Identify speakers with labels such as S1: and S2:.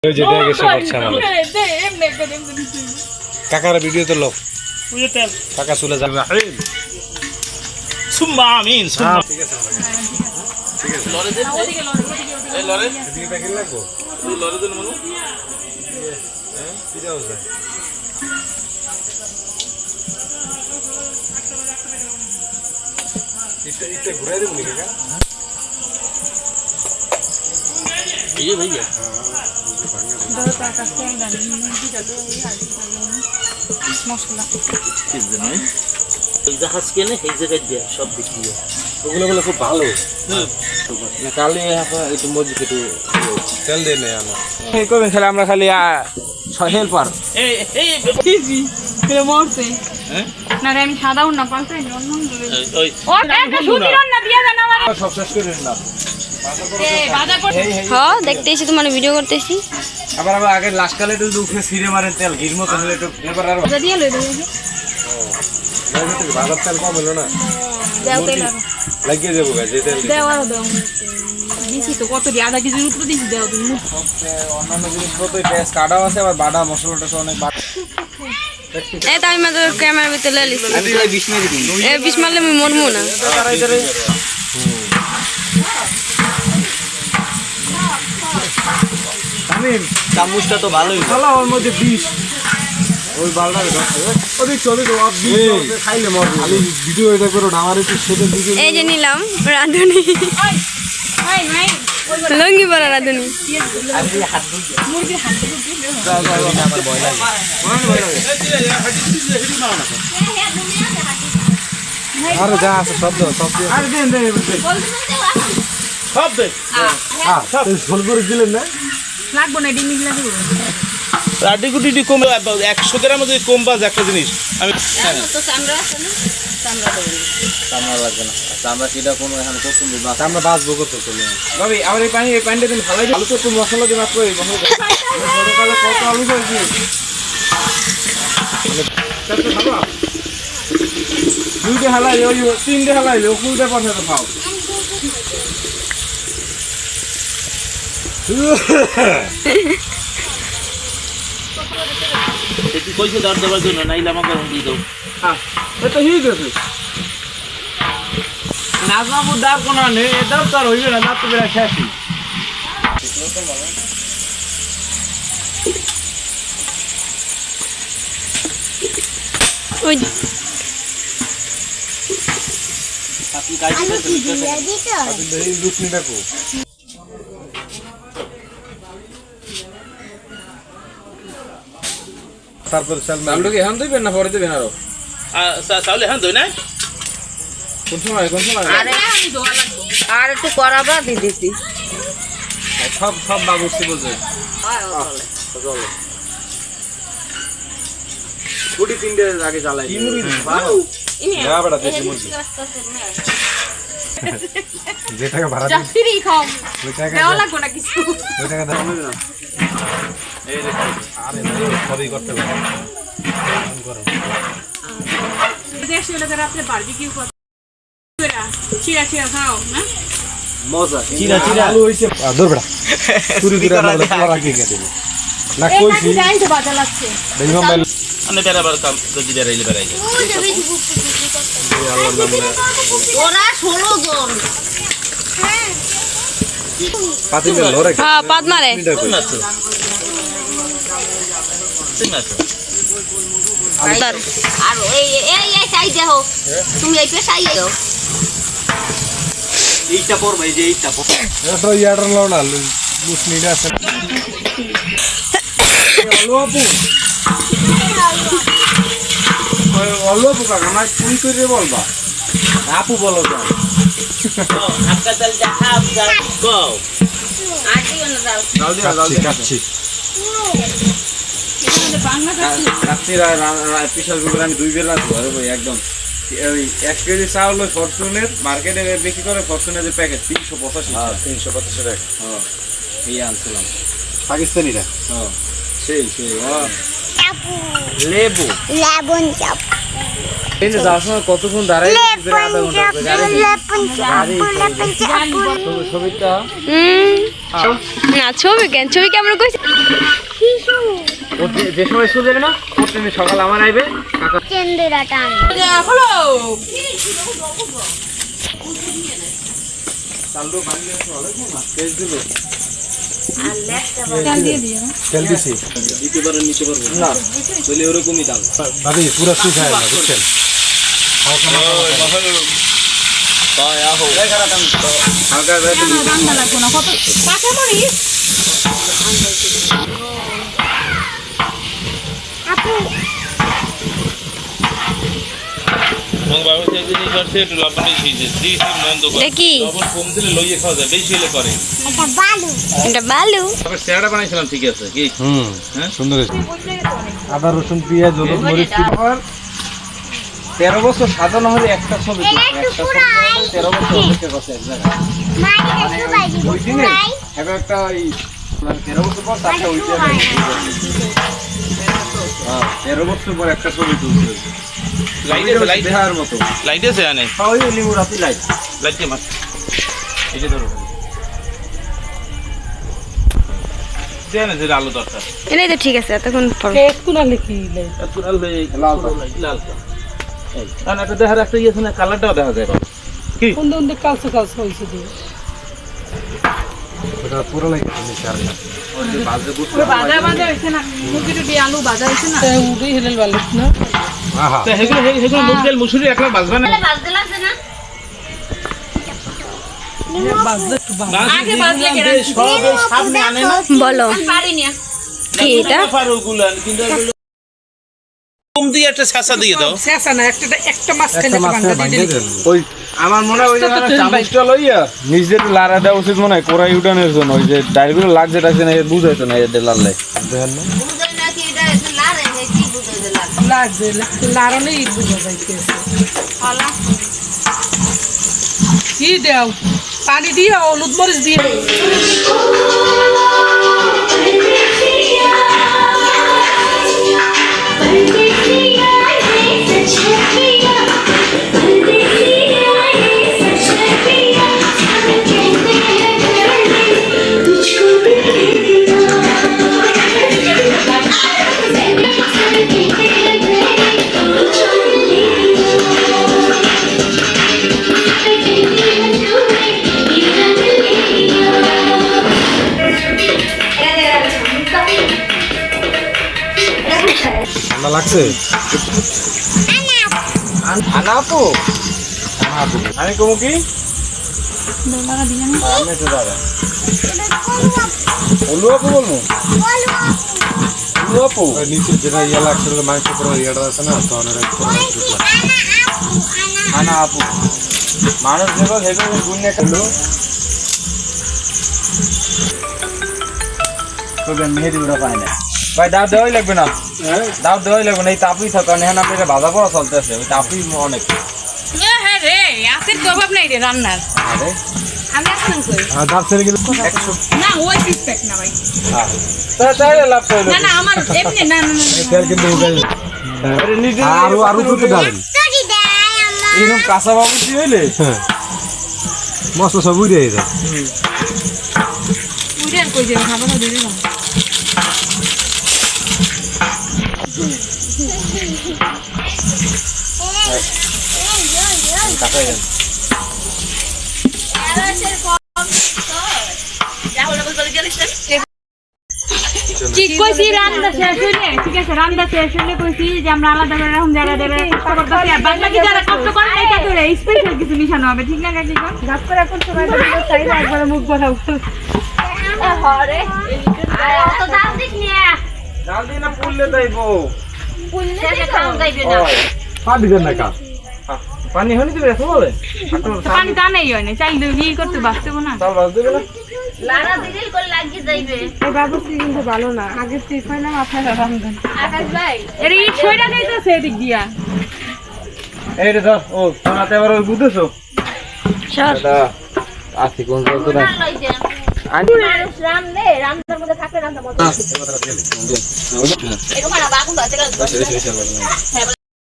S1: ওই যেটা এসে পড়ছে আমাদের কাকার ভিডিও তো লোক কাকা চলে যাবে
S2: সুম্মা আমিন সুম্মা
S1: ঠিক আছে
S2: ঠিক আছে লরে দে এই লরে
S1: এদিকে প্যাকেট লাগবো
S2: তুই লরে দেন মনু
S1: হ্যাঁ কি দাও যায় এটা ঘুরাই দেবো নি কাকা
S2: এই যে ভাইয়া
S3: মশলা
S2: এই জাহাজ কেনে এই জায়গায় দিয়ে সব বিক্রি হয়
S1: ওগুলো বলে খুব ভালো
S2: না কালে একটু মজবুত একটু
S1: তেল দিয়ে নেই আমার
S4: এই কবে খেলে আমরা খালি হেল্পার
S2: এই এই
S3: মরছে
S2: হ্যাঁ
S3: না রে আমি সাদাও না পাল্টাই অন্য
S2: ওই
S3: ও একটা সুতির না দিয়ে দেন আমার
S1: সব শেষ করে নিলাম
S3: বাজার করে
S5: হ্যাঁ দেখতেছি তোমার ভিডিও করতেছি
S4: আবার আবার আগে লাস্ট কালে একটু উপরে ছিঁড়ে মারেন তেল ঘির মতো হলে একটু এবার আর
S3: বাজার দিয়ে লই দেব
S1: বাজার তেল কম হলো না
S3: দাও তেল
S1: লাগিয়ে যাবো যে তেল
S3: দাও আর দাও দিছি তো কত দিয়ে আধা কেজির উপরে দিছি দাও তুমি
S4: অন্যান্য জিনিসপত্র পেঁয়াজ কাটাও আছে আবার বাটা মশলাটা অনেক
S5: এই তো আমি মাত্র ক্যামেরার ভিতরে লিখছি
S4: আমি 20 মিনিট দিই
S5: এই 20 মারলে আমি মরবো না
S4: আমি
S2: চামচটা তো ভালোই
S4: ভালো ওর মধ্যে 20 ওই বালটা ওদিক চলে তো আপ 20 খাইলে মরবে
S1: খালি ভিডিও এটা করো না আমার একটু সেটা ভিডিও
S5: এই যে নিলাম রাঁধুনি
S3: ভাই ভাই
S5: লঙ্গি পরা রাঁধুনি
S3: মুরগির হাত দিয়ে
S2: আমার ভয় লাগে
S1: আরে যা আছে সব দাও সব দিয়ে
S4: আর দেন দেন
S2: সব দে
S1: হ্যাঁ ঝোল করে দিলেন না
S3: লাগবো না ডিম মিলা দেব
S2: রাডি গুটি কম 100 গ্রাম যদি কম বাজ একটা জিনিস আমি
S5: তো চামড়া আছে না চামড়া দেব
S4: চামড়া লাগবে না চামড়া কিটা কোনো এখন করতে না
S1: আমরা বাঁচবো কত চলে
S4: ভাবি আমার এই পানিটা দিন ভালো আলু তো একটু মশলা দিয়ে মাত্র এই মশলা সকালে কত আলু করেছি দুইটা হালাই ওই তিনটে হালাই ফুলটা পয়সা তো খাও
S2: একটু কইছে দর দেওয়ার জন্য নাইলে আমাকে দিয়ে দাও
S4: হ্যাঁ এটা ঠিক আছে নাজমাবুর দার কোনো নেই এটাও তার হইবে না দাঁত তো বেড়া শেষই
S5: ওই
S2: আপনি কাজ করতে
S1: এই লুকনিটা কো তারপর চাল
S4: চালটা কি এখন দিবেন না পরে দিবেন আরো
S2: তাহলে হ্যাঁ দই না
S4: কোন সময়
S5: আর একটু করাবা দিয়ে দিছি
S4: সব সব বাবুর্চি বলছে কুড়ি তিনটে আগে জ্বালাই
S1: কি মুড়ি না বড় দেশি মুড়ি যে টাকা ভাড়া দিই
S3: ফ্রি খাও
S1: ওই টাকা
S3: দেওয়া লাগবো না কিছু
S1: ওই টাকা দাও না এই যে আরে সবই করতে পারে করো
S3: দেশে লোকেরা রাতে বারবিকিউ করে চিরা চিরা খাও না
S4: মজা
S2: চিরা চিরা
S1: আলু হইছে দূর বড় চুরি করে আনলে পড়া কি কে দেবে না কইছি
S3: জানি তো বাজা লাগছে
S1: দেখি মোবাইল
S2: আমি বেরাবার কাম যদি বেরাইলে বেরাই যায়
S5: ওরা 16 জন
S1: পাতিলে লরে
S5: হ্যাঁ পাত মারে
S2: কোন আছো কোন আছো
S5: তার আর এই সাই দেখো তুমি এই পেছাই দাও
S2: এইটা পড়বে এই যে এইটা পড়বে
S1: এটা ইয়াডর লাও না মুসলিটা আছে
S4: অল্প কাকা আমার ফোন করে বলবা আপু বলো তো
S2: আপকা চল যা আপ যা গো
S5: আজিও না দাও
S4: জলদি
S1: কাচ্ছি
S3: বাংলা
S4: রাত্রিরা স্পেশাল করে আমি 2 বেলা রাখবো আরে ভাই একদম ওই 1 কেজি চাউল ফরচুনের মার্কেটে বিক্রি করে ফরচুনের যে প্যাকেট 385
S1: হ্যাঁ 385 টাকা
S4: হ্যাঁ এই আনছিলাম
S1: পাকিস্তানিরা
S4: হ্যাঁ সেই লেবু
S6: লেবুন চাপ
S4: এই যে যাওয়ার সময় কতক্ষণ দাঁড়াই
S6: লেবুন চাপ লেবুন চাপ
S4: ছবিটা
S5: হুম না ছবি কেন ছবি কেমন কইছে
S4: ও যে সময় শুরু যাবে না প্রতিদিন সকাল আমার আইবে কাকা
S5: চেন্দেরা টান
S3: হলো
S4: চালু বানিয়ে দিতে হবে না তেল দিল
S3: তেল দিয়ে দিও
S1: তেল দিছি
S4: দিতে পারেন নিতে পারবেন না বলে ওরকমই দাম
S1: ভাবি পুরো শুকায় না বুঝছেন
S4: হালকা
S3: রান্না লাগবো না কত কাঁচা মরিচ
S2: এবং বাবা যে জিনিস করছে একটু লবণে দিয়েছে দিয়েছি মন্দ করে
S5: দেখি
S2: লবণ কম দিলে লইয়ে খাওয়া যায় বেশি হলে করে
S5: এটা বালু
S2: তবে চেহারা বানাইছিলাম ঠিক আছে কি হ্যাঁ
S1: সুন্দর হয়েছে আদা রসুন পেঁয়াজ হলুদ মরিচ
S4: 13 বছর সাজানো হলে একটা ছবি তুলছে, একটা ছবি তুলতে 13 বছর অপেক্ষা করছে এক জায়গায় ওই দিনে এখন একটা ওই 13 বছর পর তারটা ওইটা 13 বছর পর একটা ছবি তুলছে
S2: লাইট
S4: দেখার মতো
S2: লাইট আছে আনে
S4: ওই লিমু রাতি লাইট
S2: লাইট কে মার এই যে ধরো দেন যে আলো দরকার
S5: এটাই তো ঠিক আছে এতক্ষণ পর
S2: পুরাল হয়ে লাল লাল এই আর একটা দেখার একটা ইয়ে আছে না কালারটাও দেখা যায় কি
S1: ওটা পুরো লাগে নিচে আর না
S4: ওই যে বাজে বুঝতে
S3: বাজা বাজা হইছে না মুরগিটা দিয়ে আলু বাজা হইছে না
S1: আহা
S2: তো হেগুলো হেগুলো মুগডাল মুসুরি একলা বাজবে না
S5: বাজতে লাগছে না
S3: আগে বাজলে কেন
S2: সব সামনে আনে না
S5: বলো
S3: পারি না
S5: কি এটা
S2: পারোগুলো কিন্তু কম দিয়ে একটা ছাসা দিয়ে দাও
S1: একটা মাছ ভাঙিয়ে দেন
S4: ওই আমার মনে হয় ওই যে চামচটা লইয়া নিজের লারা দেওয়া উচিত মনে হয় কোরাই উঠানোর জন্য ওই যে ডাইলগুলো লাগছে টাকছে না বুঝাইতো না এদের লাল্লাই
S1: দেখেন না
S5: বুঝাই না কি এটা লারে কি বুঝাই দিলাম
S3: কি দেও পানি দিয়ে হলুদ মরিচ দিয়ে
S1: ঠান্ডা লাগছে
S4: আনা আপু আমি কমু কি আমি তো দাদা ওলু আপু বলবো ওলু আপু
S1: ওই নিচে যেটা ইয়ে লাগছে ওটা মাংস পুরো ইয়েটা আছে না তো অনেক
S4: আনা আপু মানুষ যেগুলো সেগুলো গুণে খেলো তবে মেহেদি উড়া পায় না ভাই দাও দেওয়াই লাগবে না দাও দেওয়াই লাগবে না এই তাপুই থাকো কারণ এখানে আপনার ভাজা পড়া চলতেছে ওই তাপুই অনেক
S3: হ্যাঁ রে আতের জবাব নাই রে রান্নার
S4: আরে
S3: আমি এখন কই
S1: দাঁত ছেড়ে গেলে
S3: 100 না ওই পিসপেক না ভাই
S4: তাহলে লাভ পাইলো
S3: না না আমার এমনি না না
S1: তেল কিন্তু আরো আরো দুটো ডালেন
S4: এরকম কাঁচা বাবুচি হইলে
S1: হ্যাঁ মস্ত সব উড়ে যায়
S3: উড়ে কই যাবে খাবার দিয়ে দিলাম
S4: কাঁচাই দেন
S3: ঠিক কইছি রান্না শেষ হইলে ঠিক আছে রান্না শেষ হইলে কইছি যে আমরা আলাদা করে এরকম জায়গা দেবে কষ্ট করতেছি আর বাকি যারা কষ্ট করে এটা করে স্পেশাল কিছু মিশানো হবে ঠিক না কাকি কোন গাছ করে এখন সবাই চাইলে একবার মুখ বাড়াও
S5: হরে আর অত দাম দিস না
S4: ডাল দিয়ে না পুললে যাইবো
S5: পুললে খাওয়া যাইবে না
S1: পানি দেন না কা
S4: পানি হনি দিবে এত বলে
S3: পানি টানেই হয় না চাইলে ই করতে বাঁচতে না
S4: চাল বাজ দেবে না
S5: লারা দিদিল করে লাগিয়ে যাইবে
S3: এই বাবুসি কিন্তু ভালো না আগে ঠিক হয় না আপনারা রামদান আকাশ ভাই এর ইট ছয়টা যাইতেছে এদিক দিয়া
S4: এই রে ধর ও শোনাতে আবার ওই বুঝেছো
S5: সর
S4: এটা আসি কোন তো না
S5: মানুষ রামদার মধ্যে থাকে রামদার মধ্যে এরকম না বাগুন আছে